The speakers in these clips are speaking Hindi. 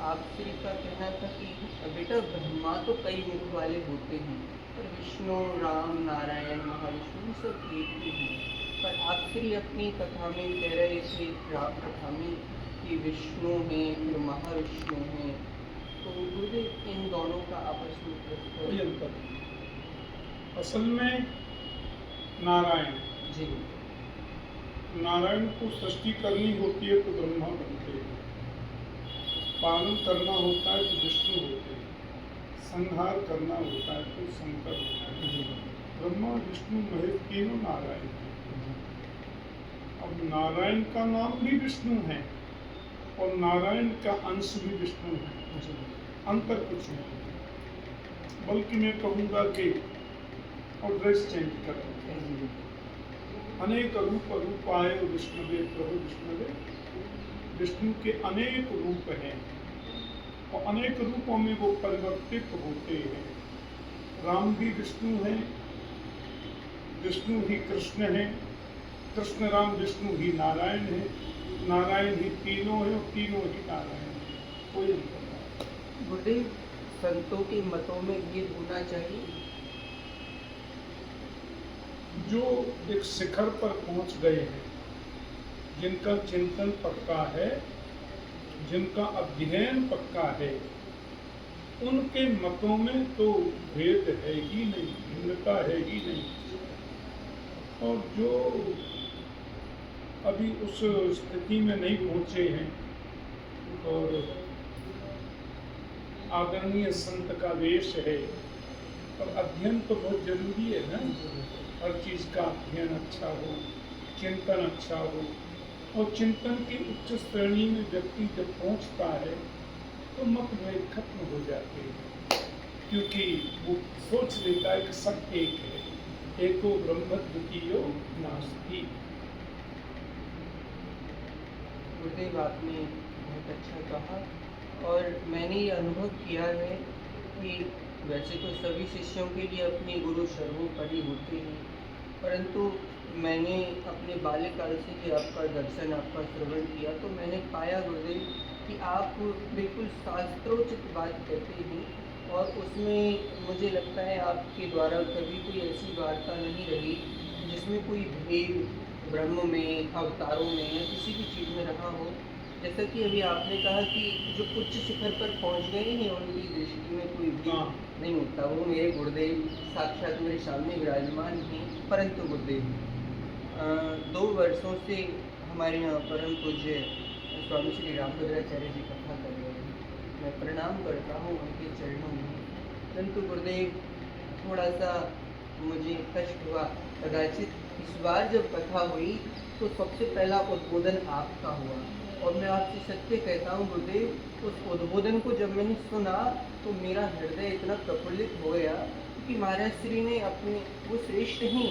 आपसे का कहना था कि बेटा ब्रह्मा तो कई मुख वाले होते हैं, पर विष्णु, राम, नारायण, महाविष्णु सब एक ही हैं। पर आप श्री अपनी कथा में कह रहे थे, राम कथा में, कि विष्णु हैं, फिर महाविष्णु हैं। तो गुरुदेव इन दोनों का आपस में कोई अंतर नहीं। असल में नारायण जी नारायण को सृष्टि करनी होती है तो ब्रह्मा बनते हैं, पालन करना होता है तो विष्णु होते हैं, संहार करना होता है तो शंकर होता है। ब्रह्मा, विष्णु, महेश तीनों नारायण हैं। अब नारायण का नाम भी विष्णु है और नारायण का अंश भी विष्णु है, अंतर कुछ नहीं। बल्कि मैं कहूँगा कि और ड्रेस चेंज कर अनेक रूप आए विष्णुवे प्रभु विष्णुवे। विष्णु के अनेक रूप हैं और अनेक रूपों में वो परिवर्तित होते हैं। राम भी विष्णु है, विष्णु ही कृष्ण है, कृष्ण राम विष्णु ही नारायण है, नारायण ही तीनों है और तीनों ही नारायण है। कोई अंतर नहीं। गुरुदेव, संतों के मतों में ये होना चाहिए। जो एक शिखर पर पहुंच गए हैं, जिनका चिंतन पक्का है, जिनका अध्ययन पक्का है, उनके मतों में तो भेद है ही नहीं, भिन्नता है ही नहीं। और जो अभी उस स्थिति में नहीं पहुंचे हैं, और आदरणीय संत का वेश है, और अध्ययन तो बहुत जरूरी है ना। हर चीज का अध्ययन अच्छा हो, चिंतन अच्छा हो, और चिंतन की उच्च श्रेणी में व्यक्ति जब पहुंचता है तो मतभेद खत्म हो जाते हैं, क्योंकि वो सोच लेता है कि सब एक है, एको ब्रह्म द्वितीयो नास्ति। गुरुदेव, आपने बहुत अच्छा कहा, और मैंने ये अनुभव किया है कि वैसे तो सभी शिष्यों के लिए अपने गुरु सर्वोपरि होते हैं, परंतु मैंने अपने बाल्यकाल से कि आपका दर्शन, आपका श्रवण किया, तो मैंने पाया गुरुदेव कि आप बिल्कुल शास्त्रोचित बात कहते हैं, और उसमें मुझे लगता है आपके द्वारा कभी कोई ऐसी वार्ता नहीं रही जिसमें कोई भेद ब्रह्म में, अवतारों में या किसी भी चीज़ में रहा हो। जैसा कि अभी आपने कहा कि जो उच्च शिखर पर पहुंच गए हैं उनकी दृष्टि में कोई भेद नहीं होता, वो मेरे गुरुदेव साक्षात मेरे सामने विराजमान हैं। परंतु गुरुदेव, 2 वर्षों से हमारे यहाँ परम पूज्य स्वामी श्री रामभद्राचार्य जी कथा कर रहे हैं। मैं प्रणाम करता हूँ उनके चरणों में, परंतु गुरुदेव थोड़ा सा मुझे कष्ट हुआ। कदाचित इस बार जब कथा हुई तो सबसे पहला उद्बोधन आपका हुआ, और मैं आपसे सत्य कहता हूँ गुरुदेव, उस उद्बोधन को जब मैंने सुना तो मेरा हृदय इतना प्रफुल्लित हो गया कि महाराज श्री ने अपने, वो श्रेष्ठ ही,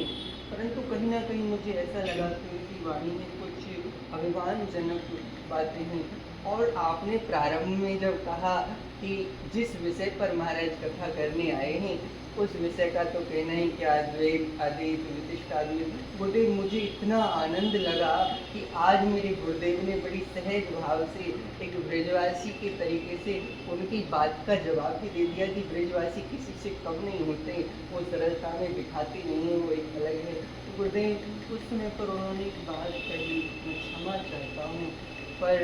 परंतु कहीं ना कहीं मुझे ऐसा लगा कि उनकी वाणी में कुछ अभिमानजनक बातें हैं। और आपने प्रारंभ में जब कहा कि जिस विषय पर महाराज कथा करने आए हैं उस विषय का तो कहना ही क्या, द्वैत, अद्वैत, विशिष्टाद्वैत। गुरुदेव, मुझे इतना आनंद लगा कि आज मेरे गुरुदेव ने बड़ी सहज भाव से एक ब्रजवासी के तरीके से उनकी बात का जवाब भी दे दिया कि ब्रजवासी किसी से कम नहीं होते, वो सरलता में दिखाते नहीं है, वो एक अलग है। तो गुरुदेव उस समय पर उन्होंने एक बात कही, मैं क्षमा चाहता हूँ, पर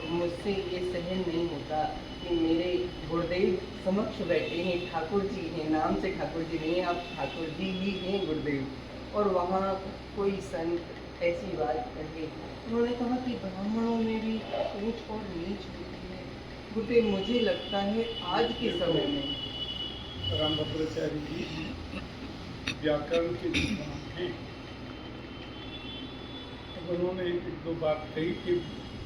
मुझसे ये सहन नहीं होता कि मेरे गुरुदेव समक्ष बैठे हैं, ठाकुर जी हैं, नाम से ठाकुर जी नहीं, आप ठाकुर जी ही हैं गुरुदेव, और वहाँ कोई संत ऐसी बात कहे। उन्होंने कहा कि ब्राह्मणों में भी ऊंच और नीच होती है। गुरुदेव, मुझे लगता है आज के समय में रामभद्राचार्य जी व्याकरण के विद्वान हैं। उन्होंने एक दो बात कही कि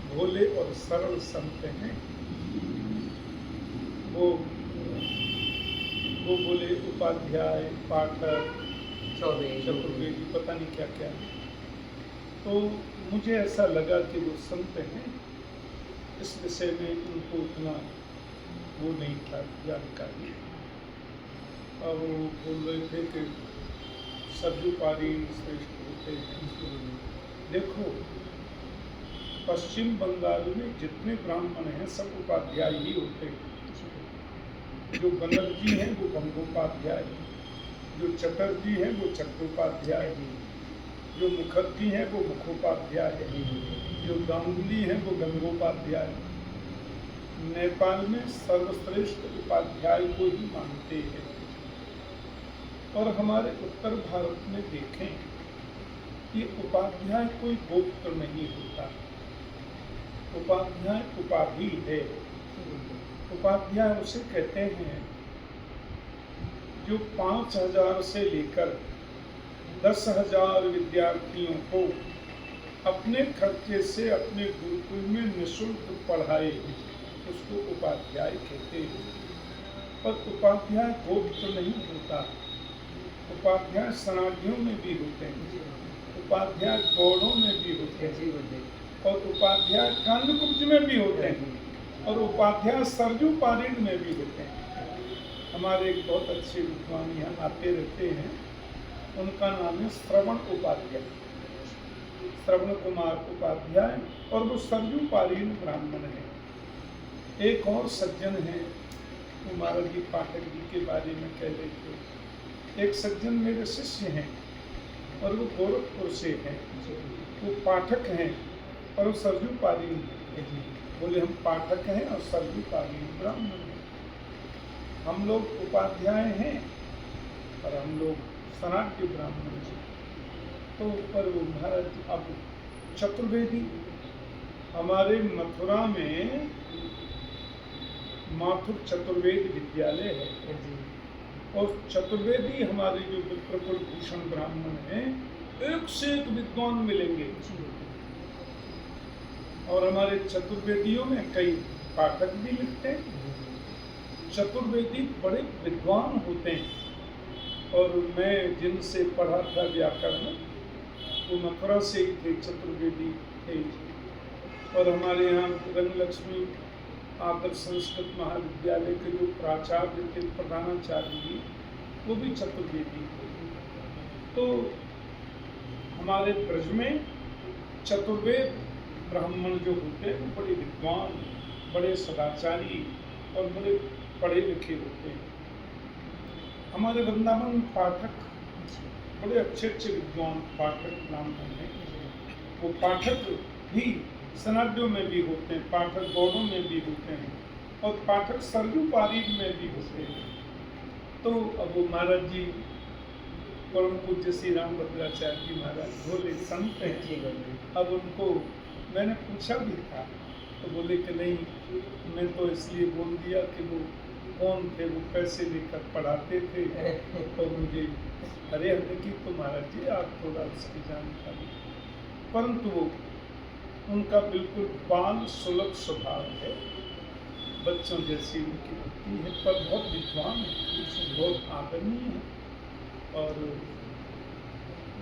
भोले और सरल संत हैं। वो बोले उपाध्याय, पाठक, चतुर्वेदी, पता नहीं क्या क्या। तो मुझे ऐसा लगा कि वो संत हैं, इस विषय में उनको उतना वो नहीं था जानकारी। और वो बोल रहे थे कि सब्जुपारी श्रेष्ठ होते हैं। देखो, पश्चिम बंगाल में जितने ब्राह्मण हैं सब उपाध्याय ही होते हैं। जो बनर्जी हैं वो गंगोपाध्याय, जो चटर्जी हैं वो चट्टोपाध्याय, जो मुखर्जी हैं वो मुखोपाध्याय, जो गांगुली हैं वो गंगोपाध्याय। नेपाल में सर्वश्रेष्ठ उपाध्याय को ही मानते हैं। और हमारे उत्तर भारत में देखें, ये उपाध्याय कोई गोत्र नहीं होता, उपाध्याय उपाधि है। उपाध्याय उसे कहते हैं जो 5,000 से लेकर 10,000 विद्यार्थियों को अपने खर्चे से अपने गुरुकुल में निःशुल्क पढ़ाए, उसको उपाध्याय कहते हैं। पर उपाध्याय गोत्र नहीं होता, उपाध्याय सनाधियों में भी होते हैं, उपाध्याय गौड़ों में भी होते हैं, और उपाध्याय कांडकुब्ज में भी होते हैं, और उपाध्याय सरजू पारीण में भी होते हैं। हमारे एक बहुत अच्छे विद्वान यहाँ आते रहते हैं, उनका नाम है श्रवण उपाध्याय, श्रवण कुमार उपाध्याय, और वो सरजू पारीण ब्राह्मण है। एक और सज्जन है, वो महाराज जी पाठक जी के बारे में कह रहे थे। एक सज्जन मेरे शिष्य हैं और वो गोरखपुर से हैं, वो पाठक हैं और वो सरजू पारीण हैं। बोले हम पाठक हैं और सरजू पारीण ब्राह्मण हैं। हम लोग उपाध्याय हैं और हम लोग सनातन ब्राह्मण हैं। तो पर वो महाराज अब चतुर्वेदी, हमारे मथुरा में माथुर चतुर्वेद विद्यालय है, और चतुर्वेदी हमारे जो विप्रकुल भूषण ब्राह्मण हैं, एक से एक विद्वान मिलेंगे। और हमारे चतुर्वेदियों में कई पाठक भी लिखते हैं। चतुर्वेदी बड़े विद्वान होते हैं, और मैं जिनसे पढ़ा था व्याकरण, वो मथुरा से ही थे, चतुर्वेदी थे। और हमारे यहाँ रंगलक्ष्मी आदर्श संस्कृत महाविद्यालय के जो प्राचार्य थे, प्रधानाचार्य जी, वो भी चतुर्वेदी थे। तो हमारे ब्रज में चतुर्वेद ब्राह्मण जो होते हैं, बड़े विद्वान, बड़े सदाचारी और बड़े पढ़े लिखे होते हैं। हमारे वृंदावन में पाठक बड़े अच्छे अच्छे विद्वान पाठक ब्राह्मण हैं। वो पाठक भी सनाड्यों में भी होते हैं, पाठक गौड़ों में भी होते हैं, और पाठक सरजू पारीण में भी होते हैं। तो अब वो महाराज जी परम पूज्य श्री राम भद्राचार्य जी महाराज भोले संत हैं। अब उनको मैंने पूछा भी था, तो बोले कि नहीं, मैं तो इसलिए बोल दिया कि वो कौन थे, वो पैसे लेकर पढ़ाते थे। तो मुझे अरे हमने की तो महाराज जी आप थोड़ा उसकी जानकारी, परंतु वो उनका बिल्कुल बाल सुलभ स्वभाव है, बच्चों जैसी उनकी भक्ति है, पर बहुत विद्वान है, बहुत आदरणीय है, और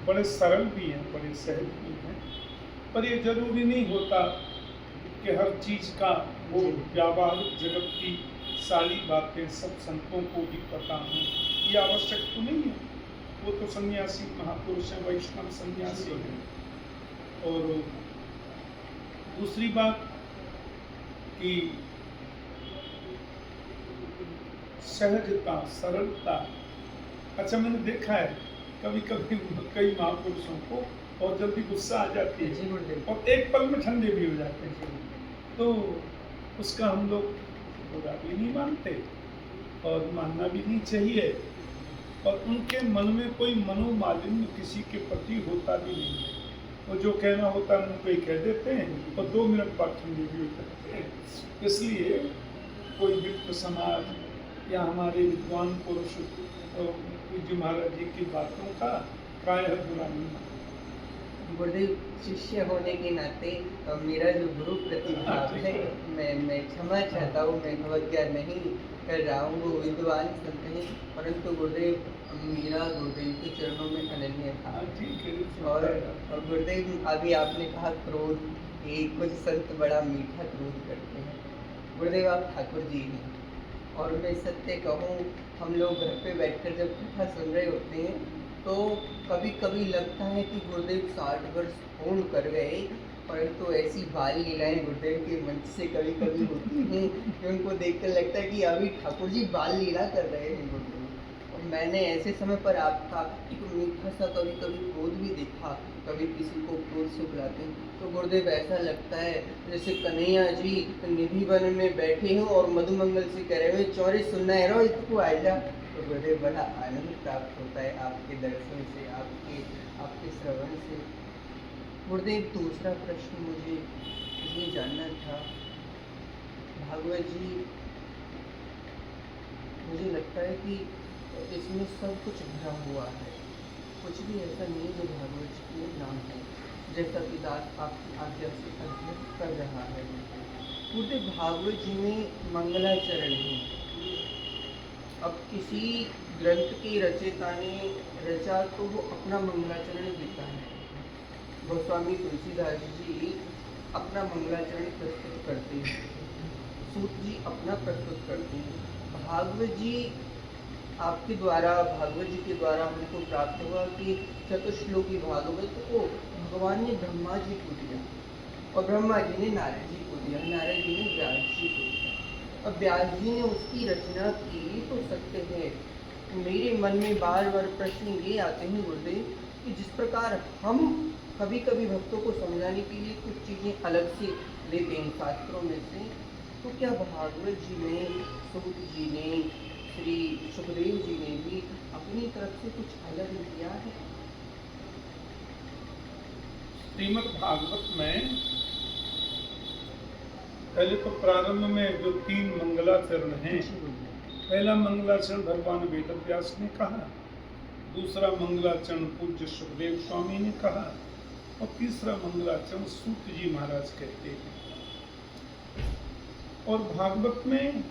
बड़े सरल भी हैं, बड़े सहज भी हैं। पर ये जरूरी नहीं होता कि हर चीज का वो व्यावहारिक जगत की सारी बातें सब संतों को भी पता हो, ये आवश्यक तो नहीं है। वो तो सन्यासी महापुरुष हैं, वैष्णव सन्यासी हैं। और दूसरी बात कि सहजता, सरलता, अच्छा मैंने देखा है कभी कभी कई महापुरुषों को और जल्दी गुस्सा आ जाती है और एक पल में ठंडे भी हो जाते हैं, तो उसका हम लोग बुरा भी नहीं मानते और मानना भी नहीं चाहिए, और उनके मन में कोई मनोमालिन्य किसी के प्रति होता भी नहीं है। और जो कहना होता है उनको ही कह देते हैं और 2 मिनट बाद ठंडे भी हो जाते हैं। इसलिए कोई विप्र समाज या हमारे विद्वान पुरुष पूज्य महाराज जी की बातों का प्रायः बुरा नहीं मानते। गुरुदेव शिष्य होने के नाते मेरा जो गुरु प्रतिभाव है, मैं क्षमा चाहता हूँ, मैं अवज्ञा नहीं कर रहा हूँ, वो विद्वान संत हैं, परंतु गुरुदेव मेरा गुरुदेव के चरणों में अनन्य था। और गुरुदेव अभी आपने कहा क्रोध, ये कुछ संत बड़ा मीठा क्रोध करते हैं। गुरुदेव आप ठाकुर जी हैं, और मैं सत्य कहूँ, हम लोग घर पे बैठकर जब कथा सुन रहे होते हैं तो कभी कभी लगता है कि गुरुदेव 60 वर्ष पूर्ण कर गए, और तो ऐसी बाल लीलाएं गुरुदेव के मंच से कभी कभी होती हैं कि उनको देखकर लगता है कि अभी ठाकुर जी बाल लीला कर रहे हैं गुरुदेव। और मैंने ऐसे समय पर आपका एक मीठा सा कभी कभी क्रोध भी देखा, कभी किसी को क्रोध से बुलाते हैं तो गुरुदेव ऐसा लगता है जैसे कन्हैया जी निधि वन में बैठे हो और मधुमंगल से कह रहे हुए चौरी सुनना है रो इसको आजा। तो गुरुदेव बड़ा आनंद प्राप्त होता है आपके दर्शन से, आपके श्रवण से। गुरुदेव दूसरा प्रश्न मुझे ये जानना था, भागवत जी मुझे लगता है कि इसमें सब कुछ भरा हुआ है, कुछ भी ऐसा नहीं है जो भागवत जी में नाम है, जैसा कि दास आपकी आज्ञा से अध्ययन कर रहा है। पूरे भागवत जी में मंगलाचरण है। अब किसी ग्रंथ के रचयिता ने रचा तो वो अपना मंगलाचरण देता है। गोस्वामी तुलसीदास जी अपना मंगलाचरण प्रस्तुत करते हैं, सूत जी अपना प्रस्तुत करते हैं। भागवत जी आपके द्वारा, भागवत जी के द्वारा हमको प्राप्त हुआ कि चतुश्लोकी भागवत को भगवान ने ब्रह्मा जी को दिया और ब्रह्मा जी ने नारद जी को दिया, नारद जी ने व्यास जी को दिया। अब व्यास जी ने उसकी रचना की तो सत्य है। मेरे मन में बार बार प्रश्न ये आते हैं गुरुदेव कि जिस प्रकार हम कभी कभी भक्तों को समझाने के लिए कुछ चीज़ें अलग से लेते हैं शास्त्रों में से, तो क्या भागवत जी ने, सूत जी ने, श्री सुखदेव जी ने भी अपनी तरफ से कुछ अलग किया है? श्रीमद् भागवत में पहले तो प्रारंभ में जो 3 मंगलाचरण हैं, पहला मंगलाचरण भगवान वेदव्यास ने कहा, दूसरा मंगलाचरण पूज्य सुखदेव स्वामी ने कहा और तीसरा मंगलाचरण सूत जी महाराज कहते हैं। और भागवत में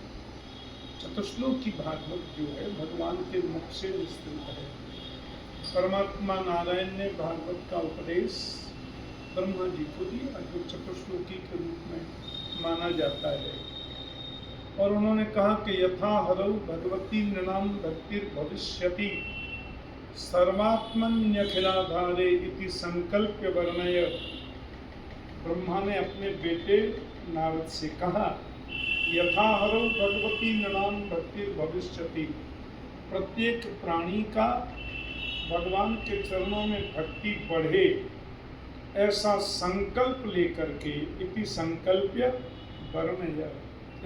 चतुश्लोकी भागवत जो है भगवान के मुख से विस्तृत है। परमात्मा नारायण ने भागवत का उपदेश ब्रह्मा जी को दिया जो चतुश्लोकी के रूप में माना जाता है। और उन्होंने कहा कि यथा हरौ भगवती नृणाम भक्तिर भविष्यति सर्वात्मन्यखिलाधारे इति संकल्प्य वर्णय। ब्रह्मा ने अपने बेटे नारद से कहा, यथा हरौ भगवती नृणाम भक्तिर भविष्यति, प्रत्येक प्राणी का भगवान के चरणों में भक्ति बढ़े ऐसा संकल्प लेकर के इति संकल्प्य वर्णय,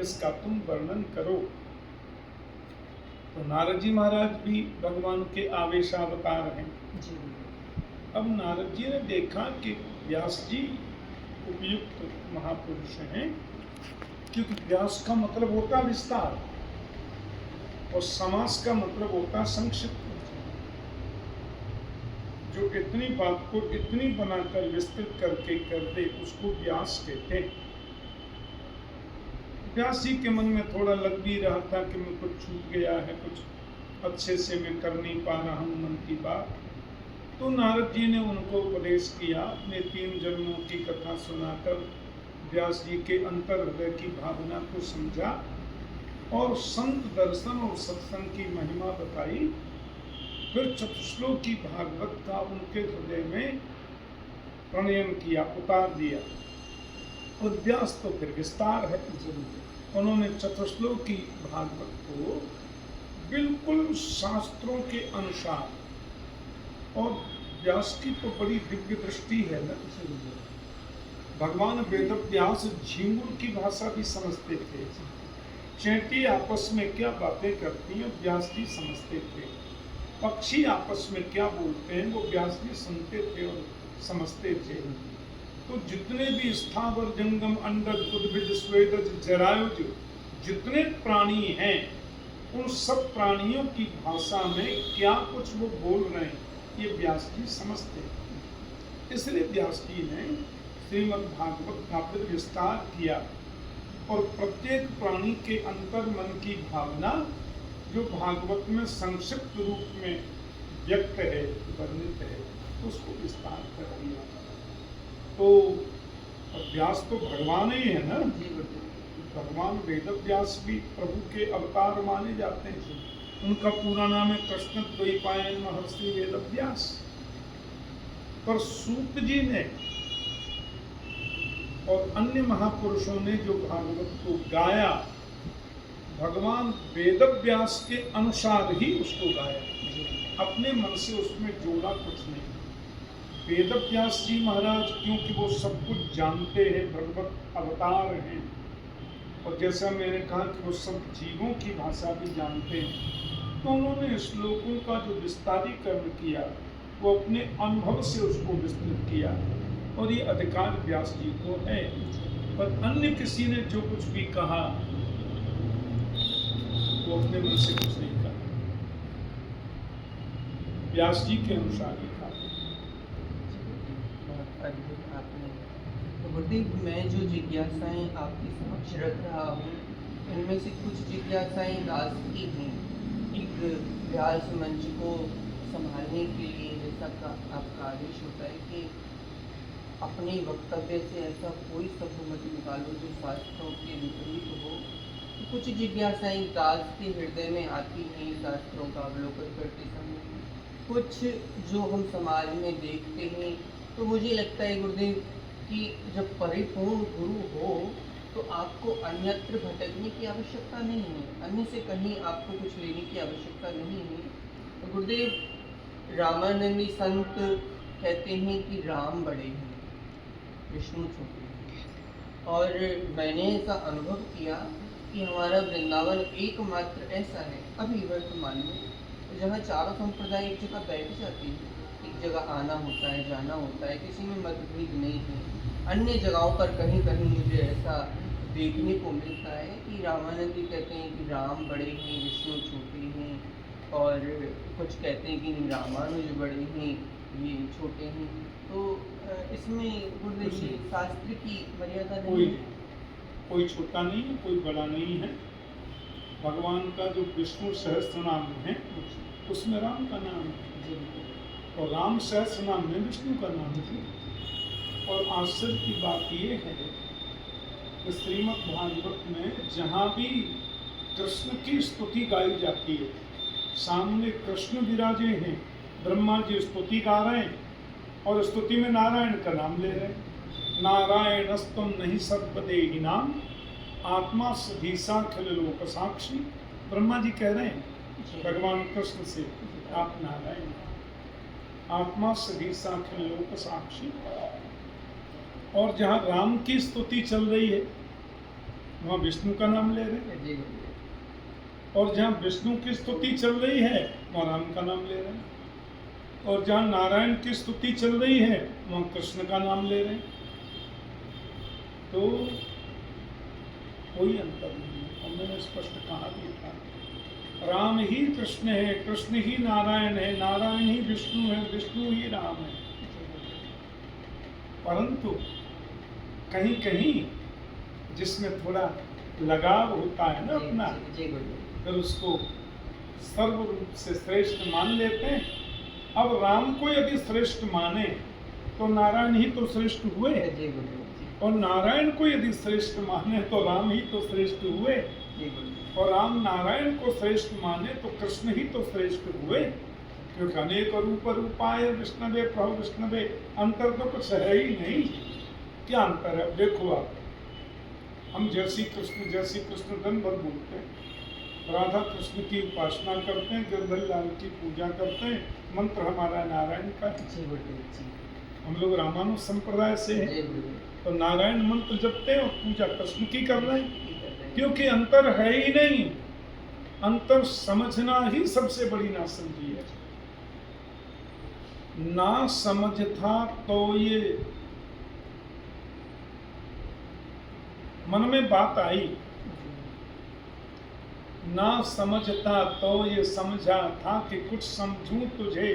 इसका तुम वर्णन करो। तो नारद जी महाराज भी भगवान के आवेशावतार हैं। अब नारद जी ने देखा कि व्यास जी उपयुक्त महापुरुष हैं, क्योंकि व्यास का मतलब होता विस्तार और समास का मतलब होता संक्षिप्त। जो इतनी बात को इतनी बनाकर विस्तृत करके कर दे उसको व्यास कहते हैं। व्यास जी के मन में थोड़ा लग भी रहा था कि मैं कुछ छूट गया है, कुछ अच्छे से मैं कर नहीं पा रहा हूँ मन की बात। तो नारद जी ने उनको उपदेश किया, अपने 3 जन्मों की कथा सुनाकर व्यास जी के अंतर हृदय की भावना को समझा और संत दर्शन और सत्संग की महिमा बताई। फिर चतुश्लोकी भागवत का उनके हृदय में प्रणयन किया, उतार दिया। और व्यास तो फिर विस्तार है। उन्होंने चतुश्लोकी भागवत को बिल्कुल शास्त्रों के अनुसार, और व्यास की तो बड़ी दिव्य दृष्टि है ना, भगवान वेदव्यास झिंगुर की भाषा भी समझते थे। चैंटी आपस में क्या बातें करती हैं व्यास जी समझते थे। पक्षी आपस में क्या बोलते हैं वो व्यास जी सुनते थे और समझते थे। तो जितने भी स्थावर जंगम अंडज उद्भिज स्वेदज जरायुज जितने प्राणी हैं, उन सब प्राणियों की भाषा में क्या कुछ वो बोल रहे हैं ये व्यास जी समझते हैं। इसलिए व्यास जी ने श्रीमद् भागवत का फिर विस्तार किया और प्रत्येक प्राणी के अंतर मन की भावना जो भागवत में संक्षिप्त रूप में व्यक्त है, वर्णित है, उसको विस्तार कर दिया। तो व्यास तो भगवान ही है ना, भगवान वेदव्यास भी प्रभु के अवतार माने जाते हैं। उनका पूरा नाम है कृष्ण द्वैपायन महर्षि वेदव्यास। पर सूत जी ने और अन्य महापुरुषों ने जो भागवत को गाया, भगवान वेदव्यास के अनुसार ही उसको गाया, अपने मन से उसमें जोड़ा कुछ नहीं। वेदव्यास जी महाराज क्योंकि वो सब कुछ जानते हैं, भगवत अवतार हैं, और जैसा मैंने कहा कि वो सब जीवों की भाषा भी जानते हैं, तो उन्होंने श्लोकों का जो विस्तारीकरण किया वो अपने अनुभव से उसको विस्तृत किया, और ये अधिकार व्यास जी को है। पर अन्य किसी ने जो कुछ भी कहा वो अपने मन से कुछ नहीं कहा, व्यास जी के अनुसार ही कहा। अद्भुत आपने। तो गुरुदेव, मैं जो जिज्ञासाएं आपके समक्ष रख रहा हूँ, इनमें से कुछ जिज्ञासाएं दास की हैं। एक व्यास मंच को संभालने के लिए जैसा आपका आदेश होता है कि अपने वक्तव्य से ऐसा कोई शब्द मत निकालो जो शास्त्रों के विपरीत हो, तो कुछ जिज्ञासाएं दास के हृदय में आती हैं शास्त्रों का अवलोकन करते समय, कुछ जो हम समाज में देखते हैं। तो मुझे लगता है गुरुदेव कि जब परिपूर्ण गुरु हो तो आपको अन्यत्र भटकने की आवश्यकता नहीं है, अन्य से कहीं आपको कुछ लेने की आवश्यकता नहीं है। तो गुरुदेव, रामानंदी संत कहते हैं कि राम बड़े हैं, विष्णु छोटे हैं, और मैंने ऐसा अनुभव किया कि हमारा वृंदावन एकमात्र ऐसा है अभी वर्तमान में जहाँ चारों संप्रदाय एक जगह बैठ जाती है, एक जगह आना होता है, जाना होता है, किसी में मतभेद नहीं है। अन्य जगहों पर कहीं कहीं मुझे ऐसा देखने को मिलता है कि रामानंदी कहते हैं कि राम बड़े हैं, विष्णु छोटे हैं, और कुछ कहते हैं कि रामानुज बड़े हैं, ये छोटे हैं। तो इसमें गुरुदेव शास्त्र की मर्यादा नहीं है? कोई छोटा नहीं है, कोई बड़ा नहीं है। भगवान का जो विष्णु सहस्त्र नाम है उसमें राम का नाम है, और राम सहस्त्र नाम में विष्णु का नाम है। और आश्चर्य की बात ये है कि श्रीमद् भागवत में जहाँ भी कृष्ण की स्तुति गाई जाती है, सामने कृष्ण विराजे हैं, ब्रह्मा जी स्तुति गा रहे हैं, और स्तुति में नारायण का नाम ले रहे हैं। नारायणस्तुम नहीं सर्वदेहि नाम, आत्मा सधीसाखिल लोक साक्षी। ब्रह्मा जी कह रहे हैं भगवान कृष्ण से, आप नारायण, आत्मा सधीसाखिल लोक साक्षी। और जहाँ राम की स्तुति चल रही है वहाँ विष्णु का नाम ले रहे हैं, और जहाँ विष्णु की स्तुति चल रही है वहाँ राम का नाम ले रहे हैं, और जहाँ नारायण की स्तुति चल रही है वहाँ कृष्ण का नाम ले रहे हैं। तो कोई अंतर नहीं है, और मैंने स्पष्ट कहा भी था, राम ही कृष्ण है, कृष्ण ही नारायण है, नारायण ही विष्णु है, विष्णु ही राम है। परंतु कहीं कहीं जिसमें थोड़ा लगाव होता है ना अपना, फिर उसको सर्व रूप से श्रेष्ठ मान लेते हैं। अब राम को यदि श्रेष्ठ माने तो नारायण ही तो श्रेष्ठ हुए, और नारायण को यदि श्रेष्ठ माने तो राम ही तो श्रेष्ठ हुए, और राम नारायण को श्रेष्ठ माने तो कृष्ण ही तो श्रेष्ठ हुए। क्योंकि अनेक रूप रूपाय विष्णवे प्रभु विष्णवे, अंतर तो कुछ है ही नहीं। क्या अंतर है? देखो आप, हम जैसी कृष्ण दिन भर बोलते हैं, राधा कृष्ण की उपासना करते हैं, गिरधर लाल की पूजा करते हैं, मंत्र हमारा नारायण का है। हम लोग रामानुज संप्रदाय से हैं, तो नारायण मंत्र जपते हैं और पूजा कृष्ण की कर रहे हैं, क्योंकि अंतर है ही नहीं। अंतर समझना ही सबसे बड़ी नासमझी है। ना समझ था तो ये मन में बात आई, ना समझता तो ये समझा था कि कुछ समझूं तुझे,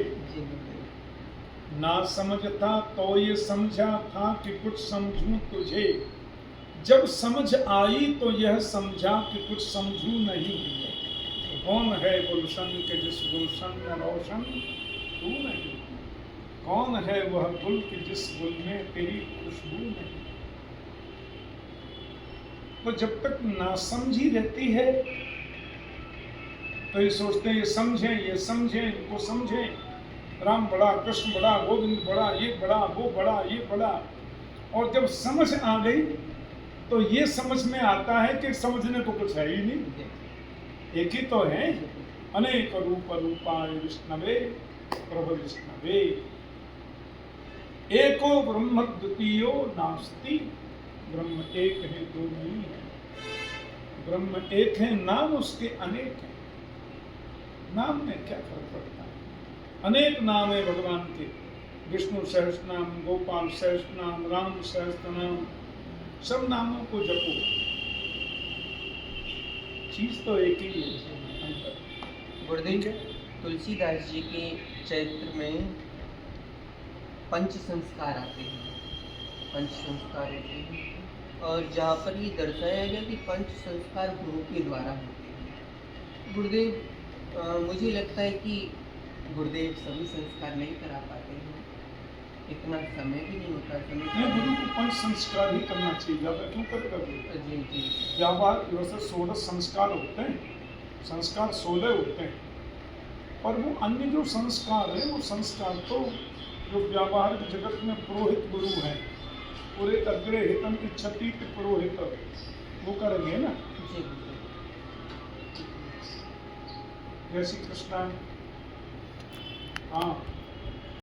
ना समझता तो ये समझा था कि कुछ समझूं तुझे, जब समझ आई तो यह समझा कि कुछ समझूं नहीं। कौन है गुलशन के जिस गुलशन में रोशन तू नहीं, कौन है वह गुल कि जिस गुल में तेरी खुशबू नहीं। तो जब तक नासमझी रहती है तो ये सोचते हैं ये समझें, इनको समझें, राम बड़ा, कृष्ण बड़ा, गोविंद बड़ा, ये बड़ा, वो बड़ा, ये बड़ा। और जब समझ आ गई तो ये समझ में आता है कि समझने को कुछ है ही नहीं, एक ही तो है। अनेक रूप रूपाय विष्णवे प्रभ विष्णवे, एको ब्रह्म द्वितीयो नास्ति। ब्रह्म एक है, दो नहीं है। ब्रह्म एक है, नाम उसके अनेक है। नाम में क्या फर्क पड़ता है? अनेक नाम है भगवान के, विष्णु सहस्त्र नाम, गोपाल सहस्त्र नाम, राम सहस्त्र नाम, सब नामों को जपो, चीज तो एक ही है। गुरुदेव, तुलसीदास जी के चरित्र में पंच संस्कार आते हैं, पंच संस्कार होते हैं, और जहाँ पर ये दर्शाया गया कि पंच संस्कार गुरु के द्वारा होते हैं। गुरुदेव, मुझे लगता है कि गुरुदेव सभी संस्कार नहीं करा पाते हैं, इतना समय भी नहीं होता। नहीं, गुरु को पंच संस्कार ही करना चाहिए, ज्यादा क्यों करेगा गुरु? जी जी। व्यावहार वैसे 16 संस्कार होते हैं, संस्कार 16 होते हैं, और वो अन्य जो संस्कार है वो संस्कार तो जो व्यावहारिक जगत में पुरोहित गुरु हैं, पूरे अग्रे हितम इच्छति पुरोहित, वो करेंगे ना। जी। जय श्री कृष्ण। हाँ।